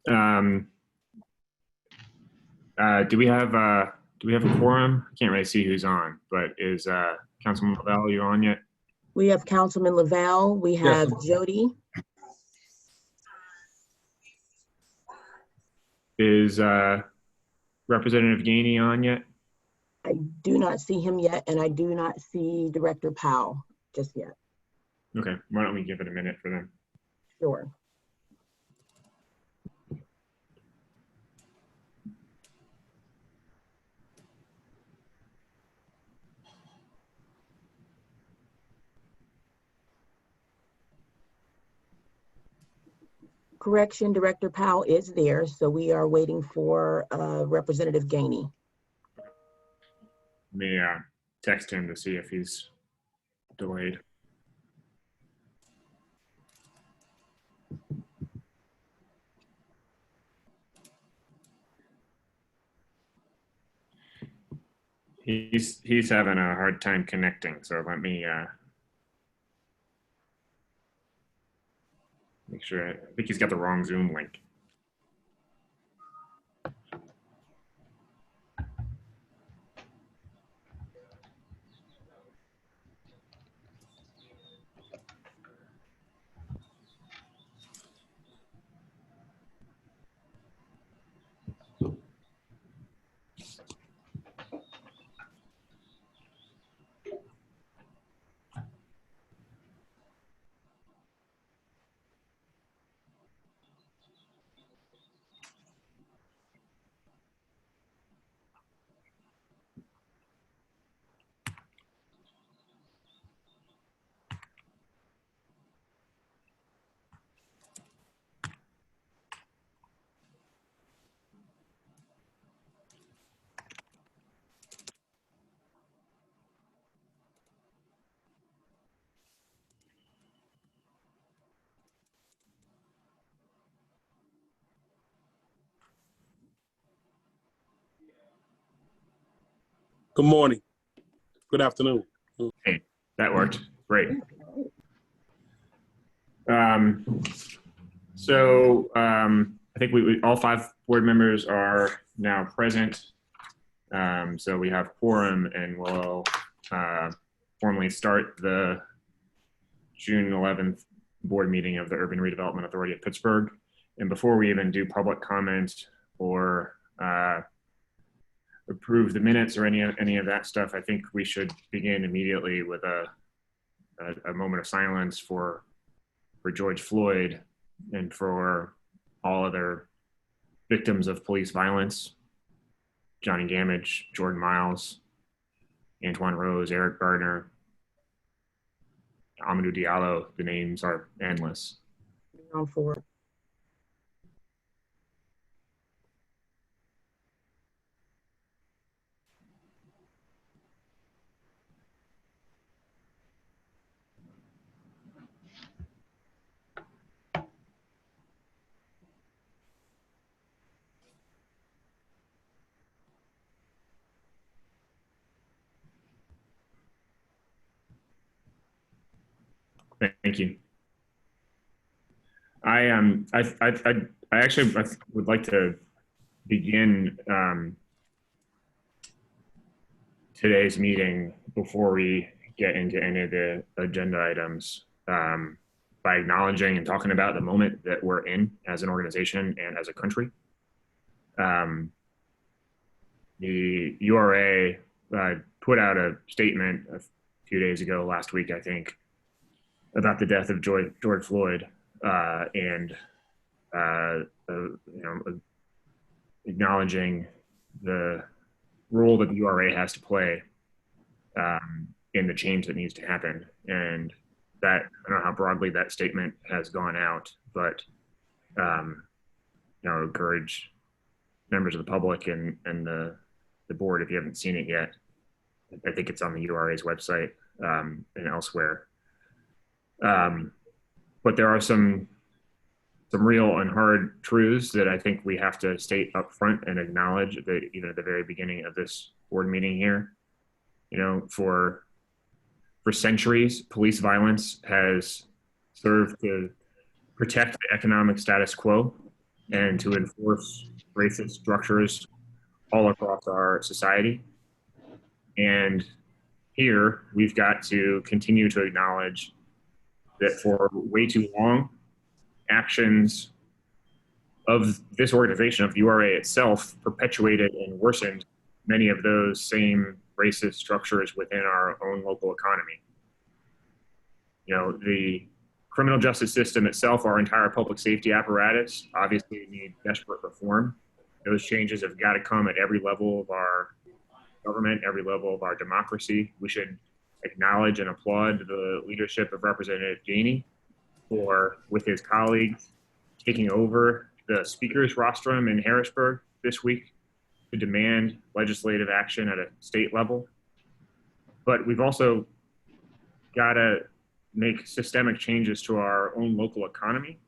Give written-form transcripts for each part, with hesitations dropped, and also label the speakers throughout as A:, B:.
A: Um, do we have a quorum? I can't really see who's on, but is Councilman Lavelle, you on yet?
B: We have Councilman Lavelle. We have Jody.
A: Is Representative Gainey on yet?
B: I do not see him yet, and I do not see Director Powell just yet.
A: Okay, why don't we give it a minute for them?
B: Sure. Correction, Director Powell is there, so we are waiting for Representative Gainey.
A: Let me text him to see if he's delayed. He's having a hard time connecting, so let me make sure. I think he's got the wrong Zoom link.
C: Good morning. Good afternoon.
A: Hey, that worked. Great. I think we all 5 board members are now present. So we have quorum, and we'll formally start the June 11th board meeting of the Urban Redevelopment Authority of Pittsburgh. And before we even do public comment or approve the minutes or any of that stuff, I think we should begin immediately with a moment of silence for George Floyd and for all other victims of police violence: Johnny Gamage, Jordan Miles, Antoine Rose, Eric Gardner, Amadou Diallo. The names are endless.
B: On for.
A: Thank you. I actually would like to begin today's meeting, before we get into any of the agenda items, by acknowledging and talking about the moment that we're in as an organization and as a country. The URA put out a statement a few days ago, last week, I think, about the death of George Floyd, and acknowledging the role that the URA has to play in the change that needs to happen. And that, I don't know how broadly that statement has gone out, but encourage members of the public and the board, if you haven't seen it yet. I think it's on the URA's website and elsewhere. But there are some real and hard truths that I think we have to state up front and acknowledge that even at the very beginning of this board meeting here. For centuries, police violence has served to protect the economic status quo and to enforce racist structures all across our society. And here we've got to continue to acknowledge that for way too long, actions of this organization, of the URA itself, perpetuated and worsened many of those same racist structures within our own local economy. You know, the criminal justice system itself, our entire public safety apparatus, obviously need desperate reform. Those changes have got to come at every level of our government, every level of our democracy. We should acknowledge and applaud the leadership of Representative Janey for, with his colleagues, taking over the speaker's rostrum in Harrisburg this week to demand legislative action at a state level. But we've also got to make systemic changes to our own local economy.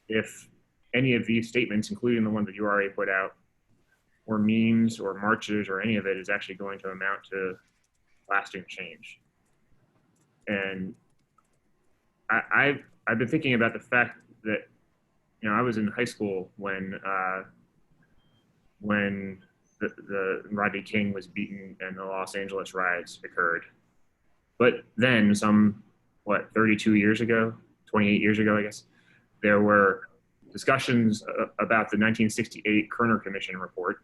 A: If any of these statements, including the one that URA put out, or memes or marches or any of it is actually going to amount to lasting change. And I've been thinking about the fact that, you know, I was in high school when the Rodney King was beaten and the Los Angeles riots occurred. But then some, 32 years ago, 28 years ago, I guess, there were discussions about the 1968 Kerner Commission report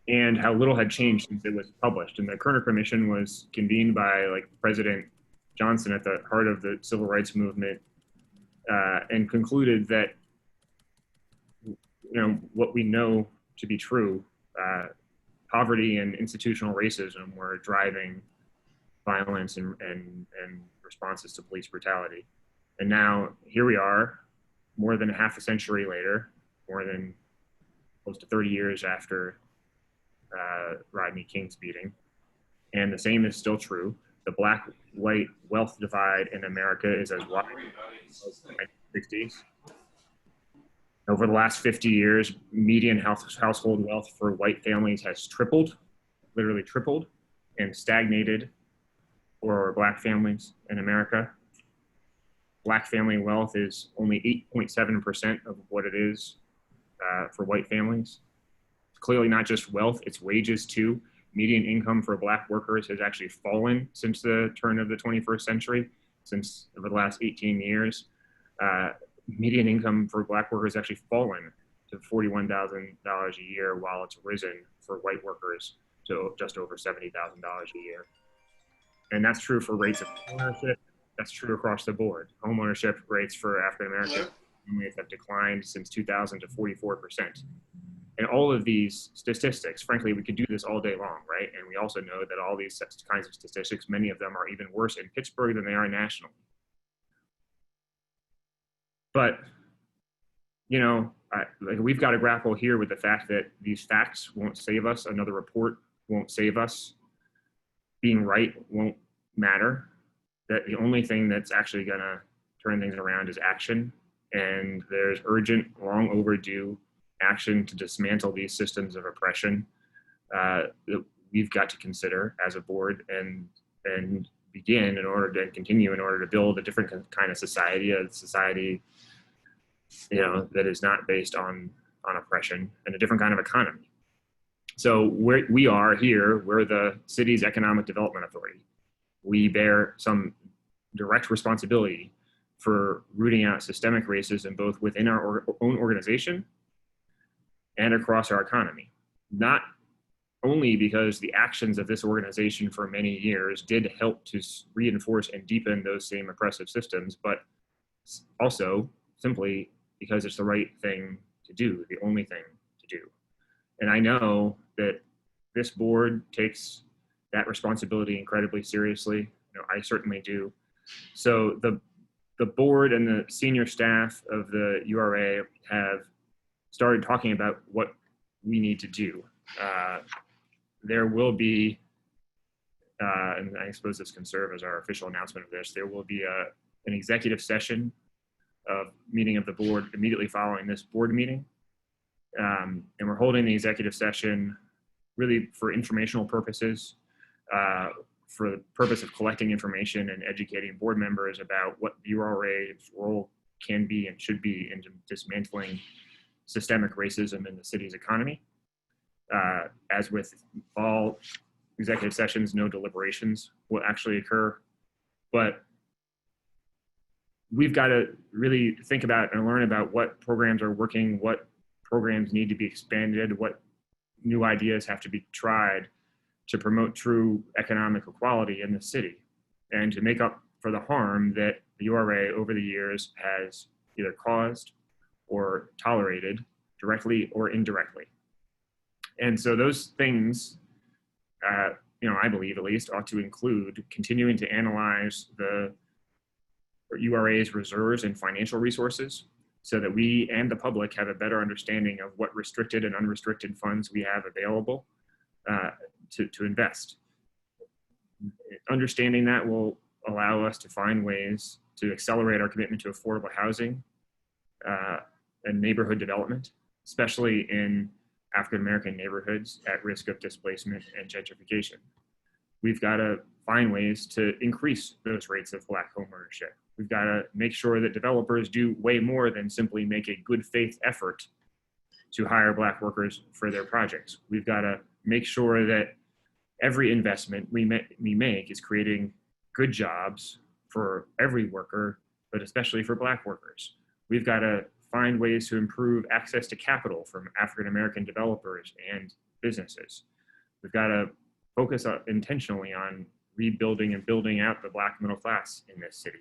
A: and how little had changed since it was published. And the Kerner Commission was convened by President Johnson at the heart of the civil rights movement, and concluded that, you know, what we know to be true, poverty and institutional racism were driving violence and responses to police brutality. And now here we are, more than half a century later, more than close to 30 years after Rodney King's beating. And the same is still true. The black-white wealth divide in America is as wide as the 1960s. Over the last 50 years, median household wealth for white families has tripled, literally tripled, and stagnated for black families in America. Black family wealth is only 8.7% of what it is for white families. It's clearly not just wealth, it's wages too. Median income for black workers has actually fallen since the turn of the 21st century, since over the last 18 years. Median income for black workers actually fallen to $41,000 a year, while it's risen for white workers to just over $70,000 a year. And that's true for rates of ownership. That's true across the board. Homeownership rates for African American families have declined since 2000 to 44%. And all of these statistics, frankly, we could do this all day long, right? And we also know that all these kinds of statistics, many of them are even worse in Pittsburgh than they are nationally. But, you know, we've got to grapple here with the fact that these facts won't save us. Another report won't save us. Being right won't matter. That the only thing that's actually going to turn things around is action. And there's urgent, long overdue action to dismantle these systems of oppression that we've got to consider as a board and begin in order to continue in order to build a different kind of society, a society, you know, that is not based on oppression, and a different kind of economy. So we are here, we're the city's economic development authority. We bear some direct responsibility for rooting out systemic racism both within our own organization and across our economy. Not only because the actions of this organization for many years did help to reinforce and deepen those same oppressive systems, but also simply because it's the right thing to do, the only thing to do. And I know that this board takes that responsibility incredibly seriously. You know, I certainly do. So the board and the senior staff of the URA have started talking about what we need to do. There will be, and I suppose this can serve as our official announcement of this, there will be an executive session of meeting of the board immediately following this board meeting. And we're holding the executive session really for informational purposes, for the purpose of collecting information and educating board members about what the URA's role can be and should be in dismantling systemic racism in the city's economy. As with all executive sessions, no deliberations will actually occur, but we've got to really think about and learn about what programs are working, what programs need to be expanded, what new ideas have to be tried to promote true economic equality in the city, and to make up for the harm that the URA over the years has either caused or tolerated directly or indirectly. And so those things, I believe at least, ought to include continuing to analyze the URA's reserves and financial resources so that we and the public have a better understanding of what restricted and unrestricted funds we have available to invest. Understanding that will allow us to find ways to accelerate our commitment to affordable housing and neighborhood development, especially in African-American neighborhoods at risk of displacement and gentrification. We've got to find ways to increase those rates of Black home ownership. We've got to make sure that developers do way more than simply make a good faith effort to hire Black workers for their projects. We've got to make sure that every investment we make is creating good jobs for every worker, but especially for Black workers. We've got to find ways to improve access to capital from African-American developers and businesses. We've got to focus intentionally on rebuilding and building out the Black middle class in this city.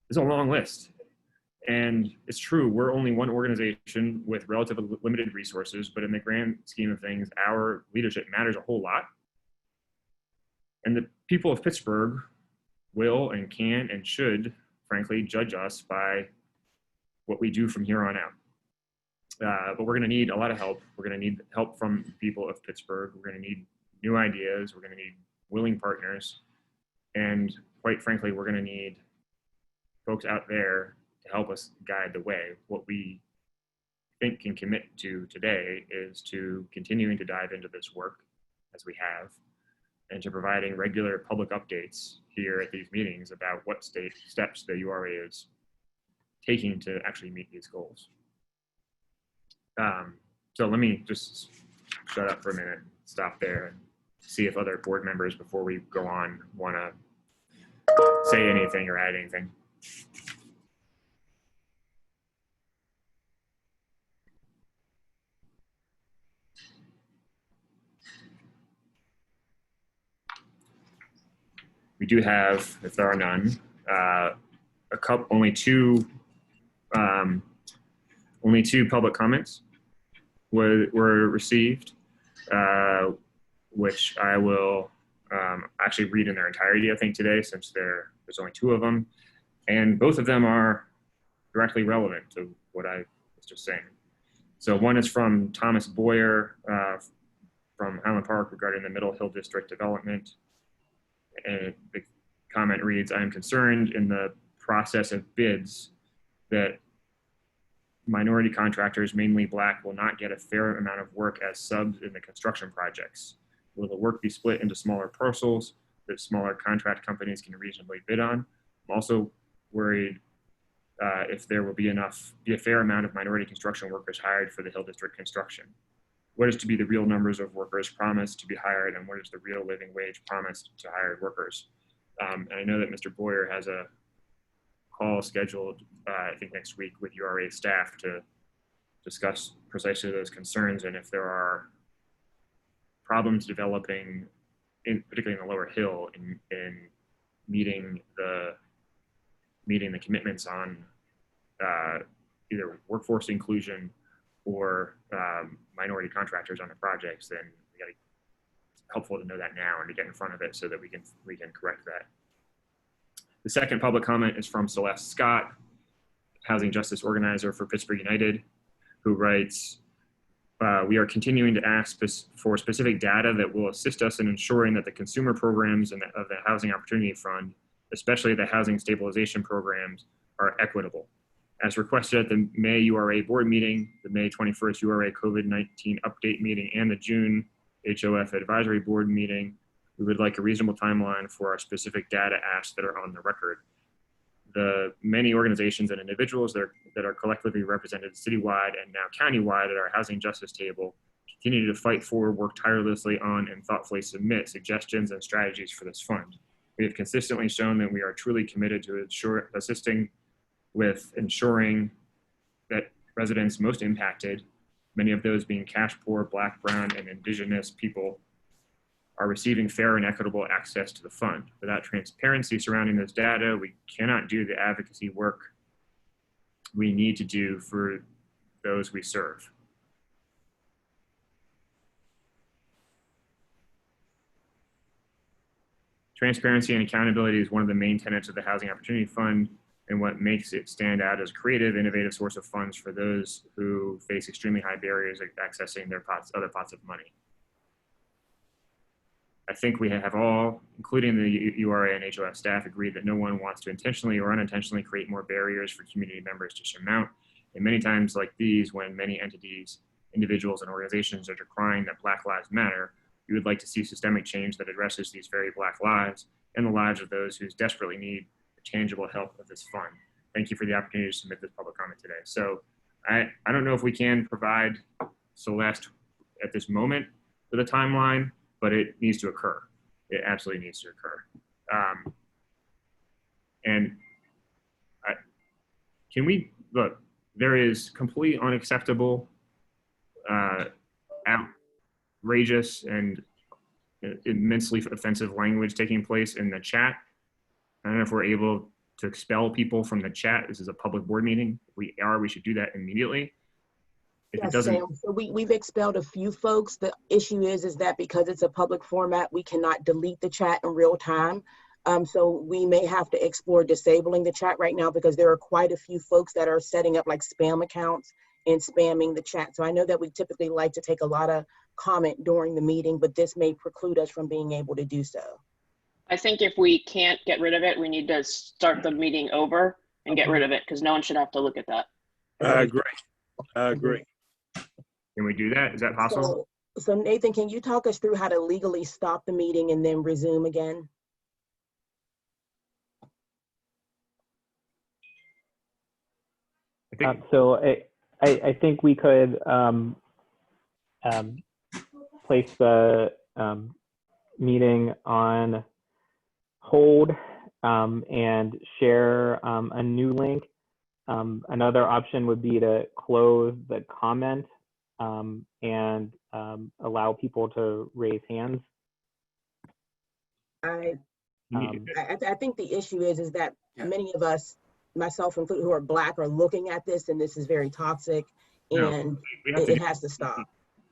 A: There's a long list. And it's true, we're only one organization with relatively limited resources, but in the grand scheme of things, our leadership matters a whole lot. And the people of Pittsburgh will and can and should, frankly, judge us by what we do from here on out. But we're gonna need a lot of help. We're gonna need help from people of Pittsburgh. We're gonna need new ideas. We're gonna need willing partners. And quite frankly, we're gonna need folks out there to help us guide the way. What we think can commit to today is to continuing to dive into this work as we have, and to providing regular public updates here at these meetings about what steps the URA is taking to actually meet these goals. So let me just shut up for a minute, stop there, and see if other board members, before we go on, want to say anything or add anything. We do have, if there are none, only two public comments were received, which I will actually read in their entirety, I think, today, since there's only two of them. And both of them are directly relevant to what I was just saying. So one is from Thomas Boyer from Highland Park regarding the Middle Hill District development. And the comment reads, I am concerned in the process of bids that minority contractors, mainly Black, will not get a fair amount of work as subs in the construction projects. Will the work be split into smaller parcels that smaller contract companies can reasonably bid on? I'm also worried if there will be a fair amount of minority construction workers hired for the Hill District construction. What is to be the real numbers of workers promised to be hired, and what is the real living wage promised to hired workers? And I know that Mr. Boyer has a call scheduled, I think next week, with URA staff to discuss precisely those concerns, and if there are problems developing, particularly in the Lower Hill, in meeting the commitments on either workforce inclusion or minority contractors on the projects, then it's helpful to know that now and to get in front of it so that we can correct that. The second public comment is from Celeste Scott, housing justice organizer for Pittsburgh United, who writes, we are continuing to ask for specific data that will assist us in ensuring that the consumer programs of the Housing Opportunity Fund, especially the housing stabilization programs, are equitable. As requested at the May URA board meeting, the May 21st URA COVID-19 update meeting, and the June HOF advisory board meeting, we would like a reasonable timeline for our specific data asks that are on the record. the many organizations and individuals that are collectively represented citywide and now countywide at our housing justice table continue to fight for, work tirelessly on, and thoughtfully submit suggestions and strategies for this fund. We have consistently shown that we are truly committed to assisting with ensuring that residents most impacted, many of those being cash poor, Black, Brown, and Indigenous people, are receiving fair and equitable access to the fund. Without transparency surrounding this data, we cannot do the advocacy work we need to do for those we serve. Transparency and accountability is one of the main tenets of the Housing Opportunity Fund and what makes it stand out as a creative, innovative source of funds for those who face extremely high barriers at accessing their other pots of money. I think we have all, including the URA and HOF staff, agreed that no one wants to intentionally or unintentionally create more barriers for community members to surmount. And many times like these, when many entities, individuals, and organizations are decrying that Black Lives Matter, we would like to see systemic change that addresses these very Black lives and the lives of those who desperately need the tangible help of this fund. Thank you for the opportunity to submit this public comment today. So I don't know if we can provide Celeste at this moment with a timeline, but it needs to occur. It absolutely needs to occur. Can we, look, there is completely unacceptable, outrageous and immensely offensive language taking place in the chat. I don't know if we're able to expel people from the chat. This is a public board meeting. If we are, we should do that immediately. If
B: Yes,
A: it doesn't,
B: Sam. So we've expelled a few folks. The issue is that because it's a public format, we cannot delete the chat in real time. So we may have to explore disabling the chat right now because there are quite a few folks that are setting up like spam accounts and spamming the chat. So I know that we typically like to take a lot of comment during the meeting, but this may preclude us from being able to do so.
D: I think if we can't get rid of it, we need to start the meeting over and get rid of it because no one should have to look at that.
C: I agree. I agree.
A: can we do that? Is that possible?
B: So Nathan, can you talk us through how to legally stop the meeting and then resume again?
E: So I think we could place the meeting on hold and share a new link. Another option would be to close the comment and allow people to raise hands.
B: I think the issue is that many of us, myself included, who are Black, are looking at this, and this is very toxic, and it has to stop.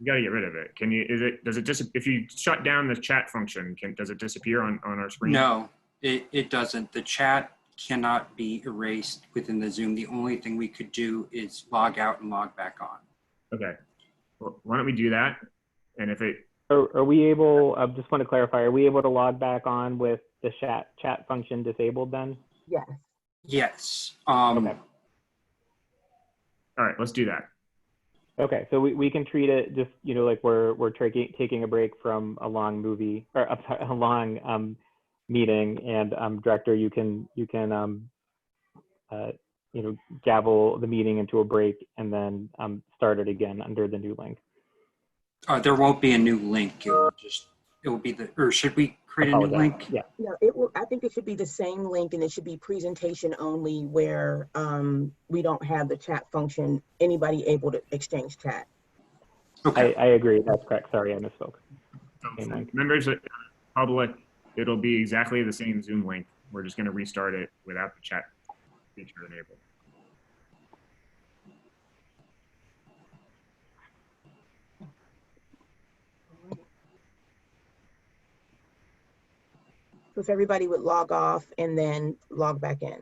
A: You got to get rid of it. Can you? Does it just if you shut down the chat function? Does it disappear on our screen?
F: No, it doesn't. The chat cannot be erased within the Zoom. The only thing we could do is log out and log back on.
A: Okay. Well, why don't we do that? And if it
E: Are we able? I just want to clarify. Are we able to log back on with the chat function disabled then?
B: Yes.
F: Yes.
E: Okay.
A: All right, let's do that.
E: Okay, so we can treat it just, you know, like we're taking a break from a long movie or a long meeting, and director, you can you know, gavel the meeting into a break and then start it again under the new link.
F: There won't be a new link. It will be or should we create a new link?
E: Yeah.
B: No, it will. I think it should be the same link, and it should be presentation only, where we don't have the chat function. Anybody able to exchange chat.
F: Okay.
E: I agree. That's correct. Sorry, I misspoke.
A: So for members of the public, it'll be exactly the same Zoom link. We're just going to restart it without the chat feature enabled.
B: So if everybody would log off and then log back in.